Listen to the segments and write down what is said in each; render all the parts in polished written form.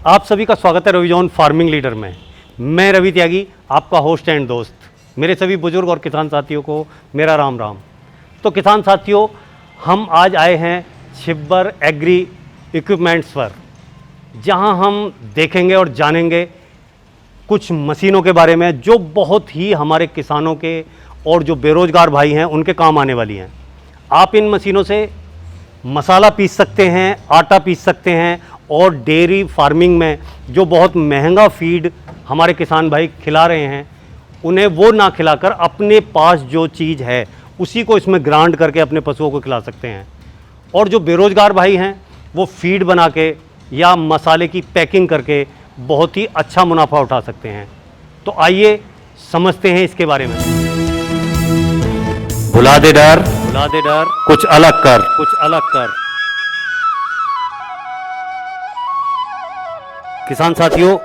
आप सभी का स्वागत है रविजॉन फार्मिंग लीडर में। मैं रवि त्यागी, आपका होस्ट एंड दोस्त। मेरे सभी बुजुर्ग और किसान साथियों को मेरा राम राम। तो किसान साथियों, हम आज आए हैं छिब्बर एग्री इक्विपमेंट्स पर, जहां हम देखेंगे और जानेंगे कुछ मशीनों के बारे में जो बहुत ही हमारे किसानों के और जो बेरोजगार भाई हैं उनके काम आने वाली हैं। आप इन मशीनों से मसाला पीस सकते हैं, आटा पीस सकते हैं और डेयरी फार्मिंग में जो बहुत महंगा फीड हमारे किसान भाई खिला रहे हैं, उन्हें वो ना खिलाकर अपने पास जो चीज़ है उसी को इसमें ग्राइंड करके अपने पशुओं को खिला सकते हैं। और जो बेरोजगार भाई हैं वो फीड बना के या मसाले की पैकिंग करके बहुत ही अच्छा मुनाफा उठा सकते हैं। तो आइए समझते हैं इसके बारे में। भुला दे डर, कुछ अलग कर। किसान साथियों,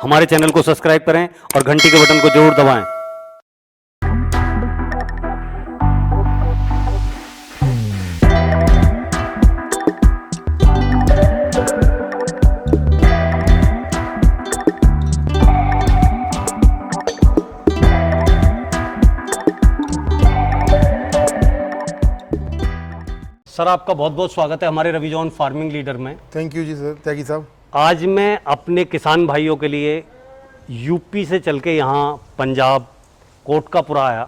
हमारे चैनल को सब्सक्राइब करें और घंटी के बटन को जरूर दबाएं। सर, आपका बहुत बहुत स्वागत है हमारे रविजॉन फार्मिंग लीडर में। थैंक यू जी सर, त्यागी साहब। आज मैं अपने किसान भाइयों के लिए यूपी से चल के यहाँ पंजाब कोटकापुरा आया।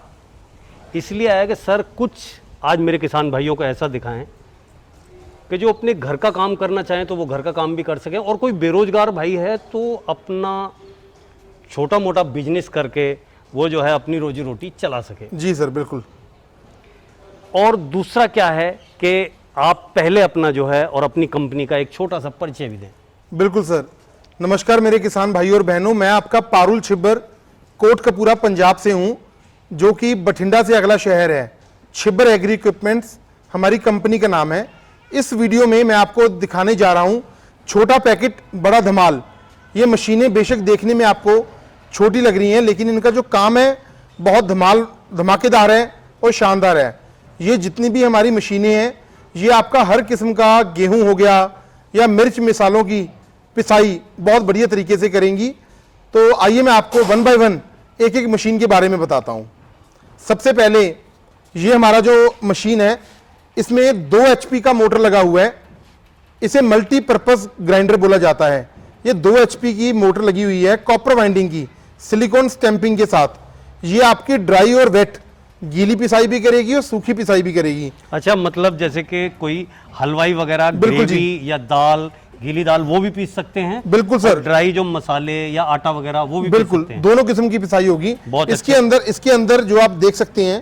इसलिए आया कि सर कुछ आज मेरे किसान भाइयों को ऐसा दिखाएं कि जो अपने घर का काम करना चाहें तो वो घर का काम भी कर सकें, और कोई बेरोजगार भाई है तो अपना छोटा मोटा बिजनेस करके वो जो है अपनी रोजी रोटी चला सके। जी सर, बिल्कुल। और दूसरा क्या है कि आप पहले अपना जो है और अपनी कंपनी का एक छोटा सा परिचय भी दें। बिल्कुल सर। नमस्कार मेरे किसान भाइयों और बहनों, मैं आपका पारुल छिब्बर कोटकपूरा पंजाब से हूं, जो कि बठिंडा से अगला शहर है। छिब्बर एग्री इक्विपमेंट्स हमारी कंपनी का नाम है। इस वीडियो में मैं आपको दिखाने जा रहा हूं छोटा पैकेट बड़ा धमाल। ये मशीनें बेशक देखने में आपको छोटी लग रही हैं, लेकिन इनका जो काम है बहुत धमाकेदार है और शानदार है। ये जितनी भी हमारी मशीनें हैं, ये आपका हर किस्म का गेहूं हो गया या मिर्च मिसालों की पिसाई बहुत बढ़िया तरीके से करेंगी। तो आइए मैं आपको वन बाय वन एक एक मशीन के बारे में बताता हूं। सबसे पहले ये हमारा जो मशीन है, इसमें 2 HP का मोटर लगा हुआ है। इसे मल्टीपर्पज़ ग्राइंडर बोला जाता है। ये 2 HP की मोटर लगी हुई है कॉपर वाइंडिंग की, सिलिकॉन स्टैंपिंग के साथ। ये आपकी ड्राई और वेट, गीली पिसाई भी करेगी और सूखी पिसाई भी करेगी। अच्छा, मतलब जैसे कि कोई हलवाई वगैरह ग्रेवी या दाल, गीली दाल वो भी पीस सकते हैं। बिल्कुल सर। ड्राई जो मसाले या आटा वगैरह वो भी बिल्कुल, पीस सकते हैं। दोनों किस्म की पिसाई होगी। इसके अंदर जो आप देख सकते हैं,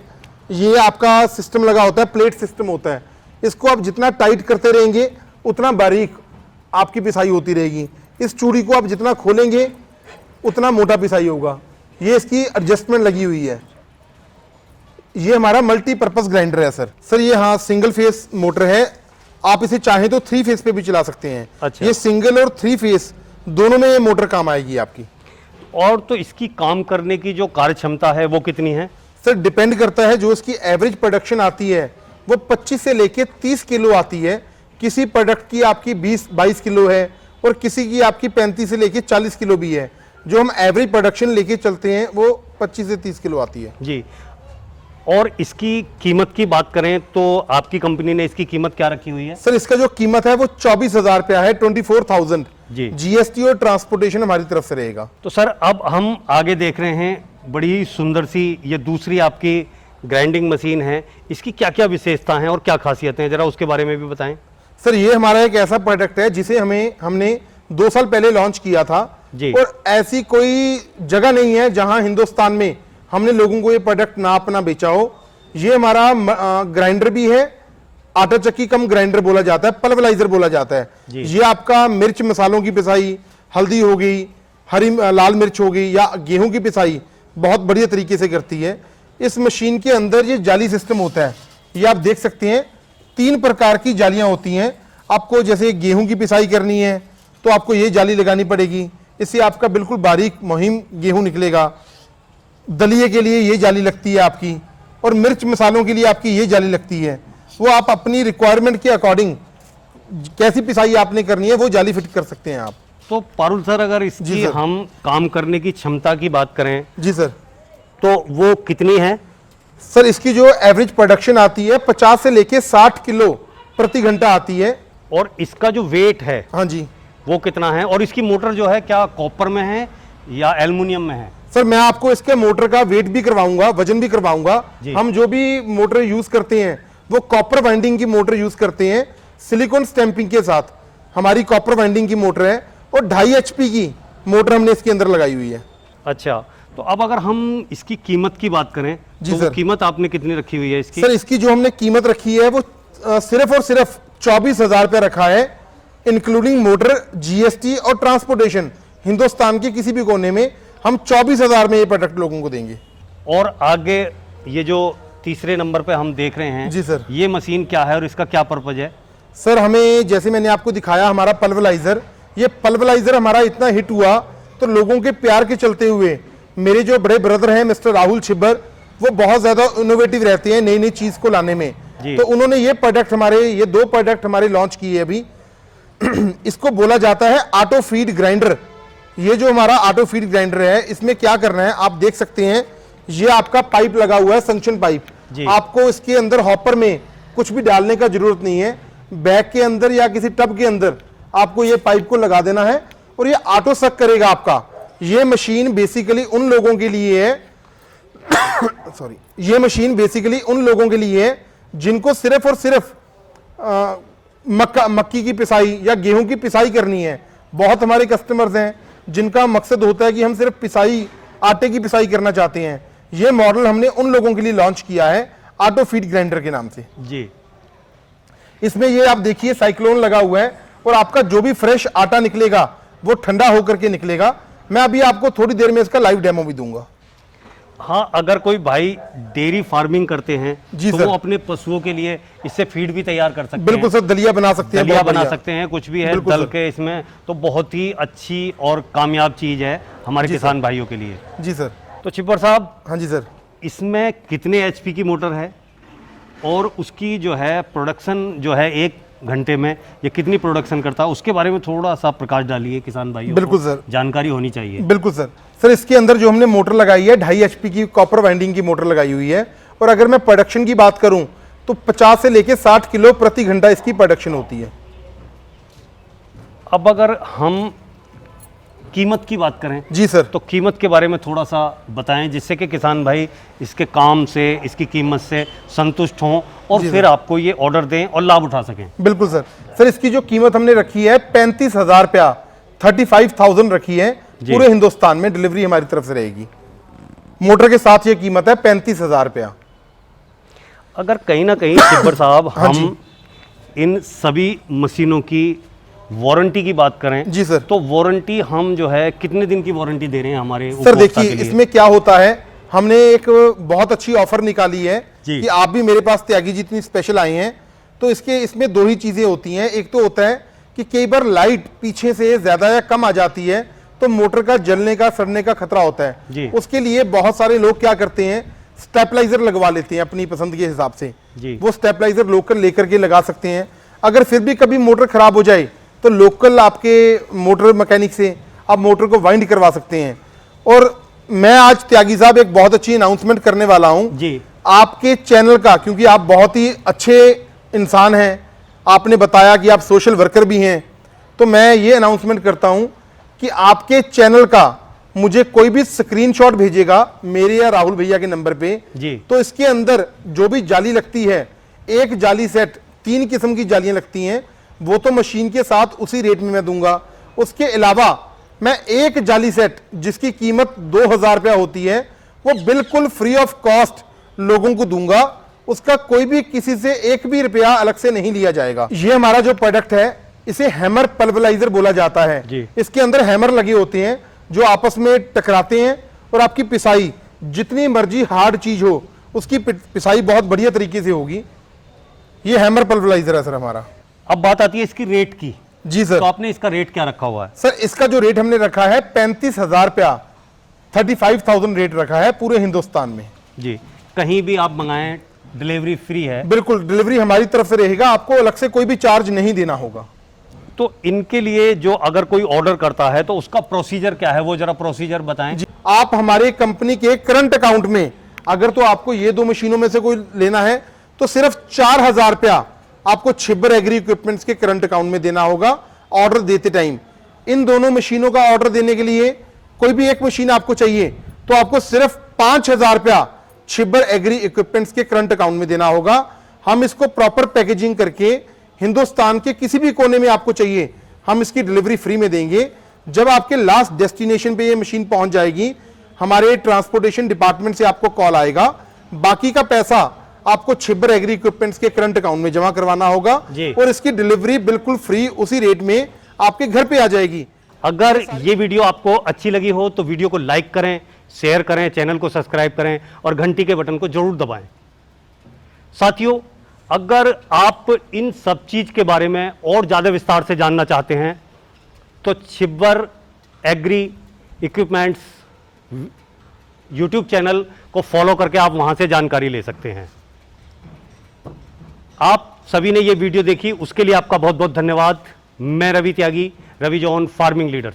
ये आपका सिस्टम लगा होता है, प्लेट सिस्टम होता है। इसको आप जितना टाइट करते रहेंगे उतना बारीक आपकी पिसाई होती रहेगी। इस चूड़ी को आप जितना खोलेंगे उतना मोटा पिसाई होगा। ये इसकी एडजस्टमेंट लगी हुई है। ये हमारा मल्टीपर्पज ग्राइंडर है सर। ये हाँ सिंगल फेस मोटर है। आप इसे चाहें तो 3 फेस पे भी चला सकते हैं। अच्छा। ये सिंगल और 3 फेस दोनों में ये मोटर काम आएगी आपकी। और तो इसकी काम करने की जो कार्य क्षमता है वो कितनी है? सर डिपेंड करता है। जो इसकी एवरेज प्रोडक्शन आती है वो 25 से लेके 30 किलो आती है। किसी प्रोडक्ट की आपकी 20-22 किलो है और किसी की आपकी 35 से लेके 40 किलो भी है। जो हम एवरेज प्रोडक्शन लेके चलते हैं वो 25 से 30 किलो आती है जी। और इसकी कीमत की बात करें तो आपकी कंपनी ने इसकी कीमत क्या रखी हुई है? सर इसका जो कीमत है वो 24,000 रुपया है, 24,000 जी। GST और ट्रांसपोर्टेशन हमारी तरफ से रहेगा। तो सर अब हम आगे देख रहे हैं बड़ी सुंदर सी ये दूसरी आपकी ग्राइंडिंग मशीन है। इसकी क्या क्या विशेषता हैं और क्या खासियतें हैं, जरा उसके बारे में भी बताएं। सर ये हमारा एक ऐसा प्रोडक्ट है जिसे हमने 2 साल पहले लॉन्च किया था जी। और ऐसी कोई जगह नहीं है जहां हिंदुस्तान में हमने लोगों को ये प्रोडक्ट ना अपना बेचा हो। ये हमारा ग्राइंडर भी है, आटा चक्की कम ग्राइंडर बोला जाता है, पल्वराइजर बोला जाता है। ये आपका मिर्च मसालों की पिसाई, हल्दी हो गई, लाल मिर्च हो गई या गेहूं की पिसाई बहुत बढ़िया तरीके से करती है। इस मशीन के अंदर ये जाली सिस्टम होता है। ये आप देख सकते हैं 3 प्रकार की जालियां होती हैं। आपको जैसे गेहूं की पिसाई करनी है तो आपको ये जाली लगानी पड़ेगी। इससे आपका बिल्कुल बारीक मुहिम गेहूं निकलेगा। दलिए के लिए ये जाली लगती है आपकी, और मिर्च मसालों के लिए आपकी ये जाली लगती है। वो आप अपनी रिक्वायरमेंट के अकॉर्डिंग कैसी पिसाई आपने करनी है वो जाली फिट कर सकते हैं आप। तो पारुल सर, अगर जी इसकी सर। हम काम करने की क्षमता की बात करें जी सर। तो वो कितनी है? सर इसकी जो एवरेज प्रोडक्शन आती है 50 से लेके 60 किलो प्रति घंटा आती है। और इसका जो वेट है हाँ जी वो कितना है? और इसकी मोटर जो है क्या कॉपर में है या एल्युमिनियम में है? सर, मैं आपको इसके मोटर का वेट भी करवाऊंगा, वजन भी करवाऊंगा। जी। हम जो भी मोटर यूज करते हैं वो कॉपर वाइंडिंग की मोटर यूज करते हैं, सिलिकॉन स्टैंपिंग के साथ। हमारी कॉपर वाइंडिंग की मोटर है और 2.5 HP की मोटर हमने इसके अंदर लगाई हुई है। अच्छा, तो अब अगर हम इसकी कीमत की बात करें जी तो वो सर। कीमत आपने कितनी रखी हुई है इसकी? सर इसकी जो हमने कीमत रखी है वो सिर्फ और सिर्फ 24,000 रुपये रखा है, इंक्लूडिंग मोटर, GST और ट्रांसपोर्टेशन। हिंदुस्तान के किसी भी कोने में हम 24,000 में ये प्रोडक्ट लोगों को देंगे। और आगे ये जो तीसरे नंबर पे हम देख रहे हैं, जी सर। ये मशीन क्या है और इसका क्या पर्पज है? सर हमें, जैसे मैंने आपको दिखाया, हमारा पल्वलाइजर, ये पल्वलाइजर हमारा इतना हिट हुआ तो लोगों के प्यार के चलते हुए मेरे जो बड़े ब्रदर हैं मिस्टर राहुल छिब्बर, वो बहुत ज़्यादा इनोवेटिव रहते हैं नई नई चीज़ को लाने में। जी। तो उन्होंने ये प्रोडक्ट हमारे, ये 2 प्रोडक्ट हमारे लॉन्च किए अभी। इसको बोला जाता है ऑटो फीड ग्राइंडर। ये जो हमारा ऑटो फीड ग्राइंडर है, इसमें क्या करना है आप देख सकते हैं। ये आपका पाइप लगा हुआ है, संक्शन पाइप। जी। आपको इसके अंदर हॉपर में कुछ भी डालने का जरूरत नहीं है। बैग के अंदर या किसी टब के अंदर आपको ये पाइप को लगा देना है और ये ऑटो सक करेगा आपका। ये मशीन बेसिकली उन लोगों के लिए है सॉरी, ये मशीन बेसिकली उन लोगों के लिए है जिनको सिर्फ और सिर्फ मक्की की पिसाई या गेहूं की पिसाई करनी है। बहुत हमारे कस्टमर्स हैं जिनका मकसद होता है कि हम सिर्फ पिसाई, आटे की पिसाई करना चाहते हैं। ये मॉडल हमने उन लोगों के लिए लॉन्च किया है ऑटो फीड ग्राइंडर के नाम से। जी। इसमें ये आप देखिए साइक्लोन लगा हुआ है और आपका जो भी फ्रेश आटा निकलेगा वो ठंडा होकर के निकलेगा। मैं अभी आपको थोड़ी देर में इसका लाइव डेमो भी दूंगा। हाँ, अगर कोई भाई डेयरी फार्मिंग करते हैं जी तो सर। वो अपने पशुओं के लिए इससे फीड भी तैयार कर सकते बिल्कुल हैं। सर, दलिया बना सकते हैं, दलिया बहुत बना बढ़िया। सकते हैं, कुछ भी है बिल्कुल दल सर। के इसमें। तो बहुत ही अच्छी और कामयाब चीज है हमारे जी किसान भाइयों के लिए। जी सर। तो छिब्बर साहब, हाँ जी सर। इसमें कितने HP की मोटर है और उसकी जो है प्रोडक्शन जो है 1 घंटे में ये कितनी प्रोडक्शन करता है, उसके बारे में थोड़ा सा प्रकाश डालिए किसान भाइयों बिल्कुल को। सर। जानकारी होनी चाहिए। बिल्कुल सर। सर इसके अंदर जो हमने मोटर लगाई है 2.5 HP की कॉपर वाइंडिंग की मोटर लगाई हुई है। और अगर मैं प्रोडक्शन की बात करूं तो 50 से लेके 60 किलो प्रति घंटा इसकी प्रोडक्शन होती है। अब अगर हम कीमत की बात करें जी सर। तो कीमत के बारे में थोड़ा सा बताएं, जिससे कि किसान भाई इसके काम से, इसकी कीमत से संतुष्ट हों और जी फिर आपको ये ऑर्डर दें और लाभ उठा सकें। बिल्कुल सर। सर इसकी जो कीमत हमने रखी है 35,000 रुपया, 35,000 रखी है। जी। पूरे हिंदुस्तान में डिलीवरी हमारी तरफ से रहेगी। मोटर के साथ ये कीमत है 35,000 रुपया। अगर कहीं ना कहीं छिब्बर साहब हाँ जी। हम इन सभी मशीनों की वारंटी की बात करें जी सर। तो वारंटी हम जो है कितने दिन की वारंटी दे रहे हैं हमारे सर उपभोक्ता देखिए, के लिए? इसमें क्या होता है, हमने एक बहुत अच्छी ऑफर निकाली है जी। कि आप भी मेरे पास त्यागी जी इतनी स्पेशल आए हैं तो इसमें 2 ही चीजें होती हैं। एक तो होता है कि कई बार लाइट पीछे से ज्यादा या कम आ जाती है तो मोटर का जलने का, सड़ने का खतरा होता जी। है। उसके लिए बहुत सारे लोग क्या करते हैं, स्टेबलाइजर लगवा लेते हैं अपनी पसंद के हिसाब से। जी। वो स्टेबलाइजर लोकल लेकर के लगा सकते हैं। अगर फिर भी कभी मोटर खराब हो जाए तो लोकल आपके मोटर मैकेनिक से आप मोटर को वाइंड करवा सकते हैं। और मैं आज त्यागी साहब एक बहुत अच्छी अनाउंसमेंट करने वाला हूं जी। आपके चैनल का, क्योंकि आप बहुत ही अच्छे इंसान हैं, आपने बताया कि आप सोशल वर्कर भी हैं। तो मैं ये अनाउंसमेंट करता हूं कि आपके चैनल का मुझे कोई भी स्क्रीनशॉट भेजेगा मेरे या राहुल भैया के नंबर पे जी। तो इसके अंदर जो भी जाली लगती है, एक जाली सेट, 3 किस्म की जालियां लगती हैं, वो तो मशीन के साथ उसी रेट में मैं दूंगा। उसके अलावा मैं एक जाली सेट जिसकी कीमत 2,000 रुपया होती है वो बिल्कुल फ्री ऑफ कॉस्ट लोगों को दूंगा। उसका कोई भी किसी से 1 भी रुपया अलग से नहीं लिया जाएगा। ये हमारा जो प्रोडक्ट है इसे हैमर पल्वलाइजर बोला जाता है। जी। इसके अंदर हैमर लगे होते हैं जो आपस में टकराते हैं और आपकी पिसाई जितनी मर्जी हार्ड चीज हो उसकी पिसाई बहुत बढ़िया तरीके से होगी। ये हैमर पल्वलाइजर है सर हमारा। अब बात आती है इसकी रेट की। जी सर। तो आपने इसका रेट क्या रखा हुआ है? सर इसका जो रेट हमने रखा है 35,000 रुपया, 35,000 रेट रखा है पूरे हिंदुस्तान में। जी। कहीं भी आप मंगाएं डिलीवरी फ्री है? बिल्कुल, डिलीवरी हमारी तरफ से रहेगा, आपको अलग से कोई भी चार्ज नहीं देना होगा। तो इनके लिए जो अगर कोई ऑर्डर करता है तो उसका प्रोसीजर क्या है, वो जरा प्रोसीजर बताएं। आप हमारे कंपनी के करंट अकाउंट में अगर तो आपको ये 2 मशीनों में से कोई लेना है तो सिर्फ 4,000 रुपया आपको छिब्बर एग्री इक्विपमेंट्स के करंट अकाउंट में देना होगा ऑर्डर देते टाइम। इन दोनों मशीनों का ऑर्डर देने के लिए कोई भी एक मशीन आपको चाहिए तो आपको सिर्फ 5,000 रुपया छिब्बर एग्री इक्विपमेंट्स के करंट अकाउंट में देना होगा। हम इसको प्रॉपर पैकेजिंग करके हिंदुस्तान के किसी भी कोने में आपको चाहिए हम इसकी डिलीवरी फ्री में देंगे। जब आपके लास्ट डेस्टिनेशन पे ये मशीन पहुंच जाएगी हमारे ट्रांसपोर्टेशन डिपार्टमेंट से आपको कॉल आएगा, बाकी का पैसा आपको छिब्बर एग्री इक्विपमेंट्स के करंट अकाउंट में जमा करवाना होगा और इसकी डिलीवरी बिल्कुल फ्री उसी रेट में आपके घर पे आ जाएगी। अगर ये वीडियो आपको अच्छी लगी हो तो वीडियो को लाइक करें, शेयर करें, चैनल को सब्सक्राइब करें और घंटी के बटन को जरूर दबाएं। साथियों, अगर आप इन सब चीज के बारे में और ज्यादा विस्तार से जानना चाहते हैं तो Chhibber Agri equipments YouTube channel को फॉलो करके आप वहां से जानकारी ले सकते हैं। आप सभी ने ये वीडियो देखी उसके लिए आपका बहुत बहुत धन्यवाद। मैं रवि त्यागी, रवि जॉन फार्मिंग लीडर।